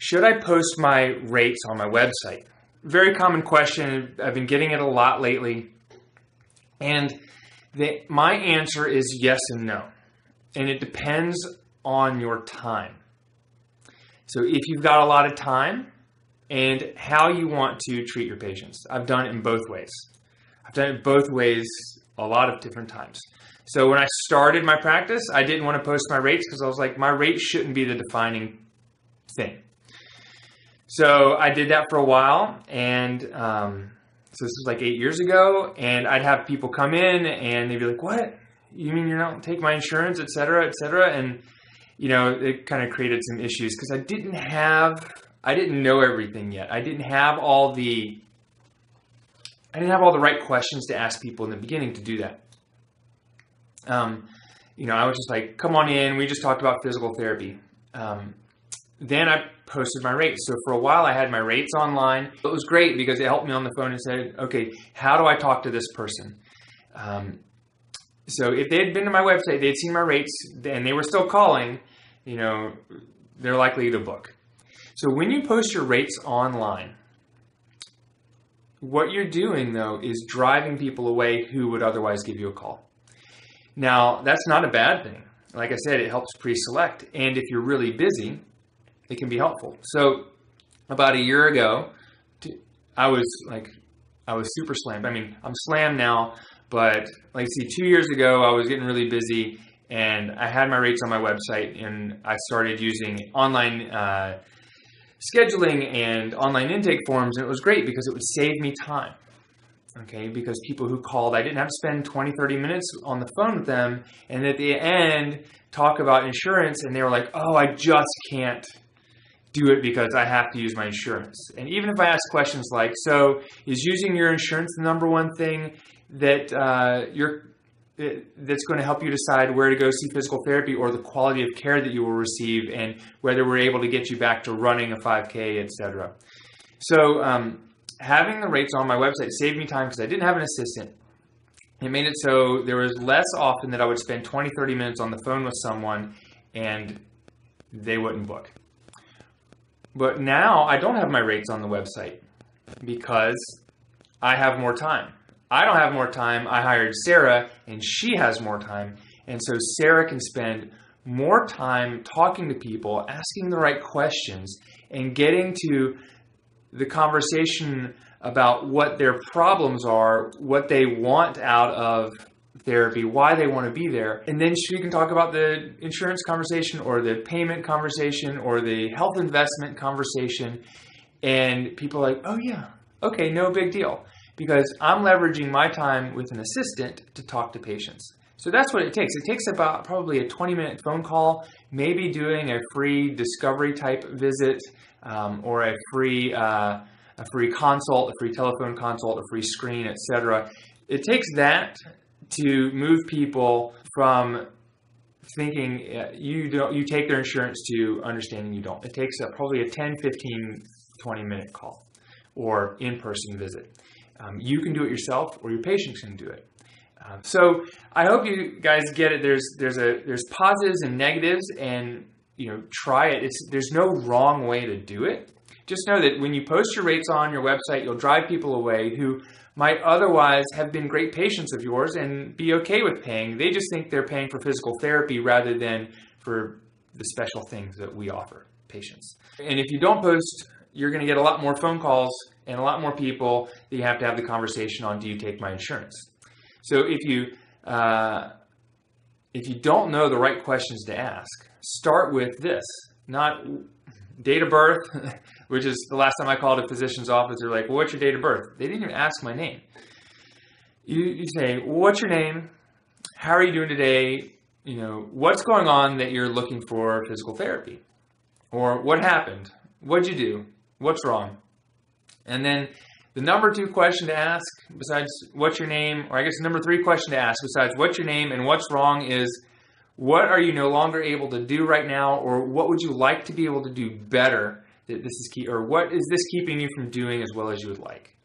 Should I post my rates on my website? Very common question. I've been getting it a lot lately. And my answer is yes and no. And it depends on your time. So if you've got a lot of time and how you want to treat your patients. I've done it in both ways. I've done it both ways a lot of different times. So when I started my practice, I didn't want to post my rates because I was like, my rate shouldn't be the defining thing. So I did that for a while, and so this was like 8 years ago, and I'd have people come in and they'd be like, what? You mean you don't take my insurance, et cetera, et cetera? And, you know, it kind of created some issues because I didn't know everything yet. I didn't have all the right questions to ask people in the beginning to do that. You know, I was just like, come on in. We just talked about physical therapy. Then I posted my rates. So for a while I had my rates online. It was great because it helped me on the phone and said, okay, how do I talk to this person? So if they had been to my website, they'd seen my rates and they were still calling, you know, they're likely to book. So when you post your rates online, what you're doing though is driving people away who would otherwise give you a call. Now, that's not a bad thing. Like I said, it helps pre-select. And if you're really busy, it can be helpful. So about a year ago, I was super slammed. I mean, I'm slammed now, but like, see, 2 years ago, I was getting really busy and I had my rates on my website and I started using online scheduling and online intake forms. And it was great because it would save me time. Okay, because people who called, I didn't have to spend 20, 30 minutes on the phone with them. And at the end, talk about insurance. And they were like, oh, I just can't do it because I have to use my insurance. And even if I ask questions like, so is using your insurance the number one thing that that's going to help you decide where to go see physical therapy or the quality of care that you will receive and whether we're able to get you back to running a 5K, etc. So having the rates on my website saved me time because I didn't have an assistant. It made it so there was less often that I would spend 20, 30 minutes on the phone with someone and they wouldn't book. But now I don't have my rates on the website because I have more time. I don't have more time. I hired Sarah and she has more time. And so Sarah can spend more time talking to people, asking the right questions, and getting to the conversation about what their problems are, what they want out of therapy, why they want to be there. And then she can talk about the insurance conversation or the payment conversation or the health investment conversation. And people are like, oh yeah, okay, no big deal. Because I'm leveraging my time with an assistant to talk to patients. So that's what it takes. It takes about probably a 20-minute phone call, maybe doing a free discovery type visit, or a free consult, a free telephone consult, a free screen, etc. It takes that to move people from thinking you take their insurance to understanding you don't. It takes probably a 10, 15, 20-minute call or in-person visit. You can do it yourself, or your patients can do it. So I hope you guys get it. There's positives and negatives, and try it. There's no wrong way to do it. Just know that when you post your rates on your website, you'll drive people away who might otherwise have been great patients of yours and be okay with paying. They just think they're paying for physical therapy rather than for the special things that we offer patients. And if you don't post, you're going to get a lot more phone calls and a lot more people that you have to have the conversation on, do you take my insurance? So if you don't know the right questions to ask, start with this, not date of birth, which is the last time I called a physician's office, they're like, well, what's your date of birth? They didn't even ask my name. You say, well, what's your name? How are you doing today? What's going on that you're looking for physical therapy? Or what happened? What'd you do? What's wrong? And then the number 2 question to ask, besides what's your name, or I guess the number 3 question to ask, besides what's your name and what's wrong, is what are you no longer able to do right now, or what would you like to be able to do better that this is key, or what is this keeping you from doing as well as you would like?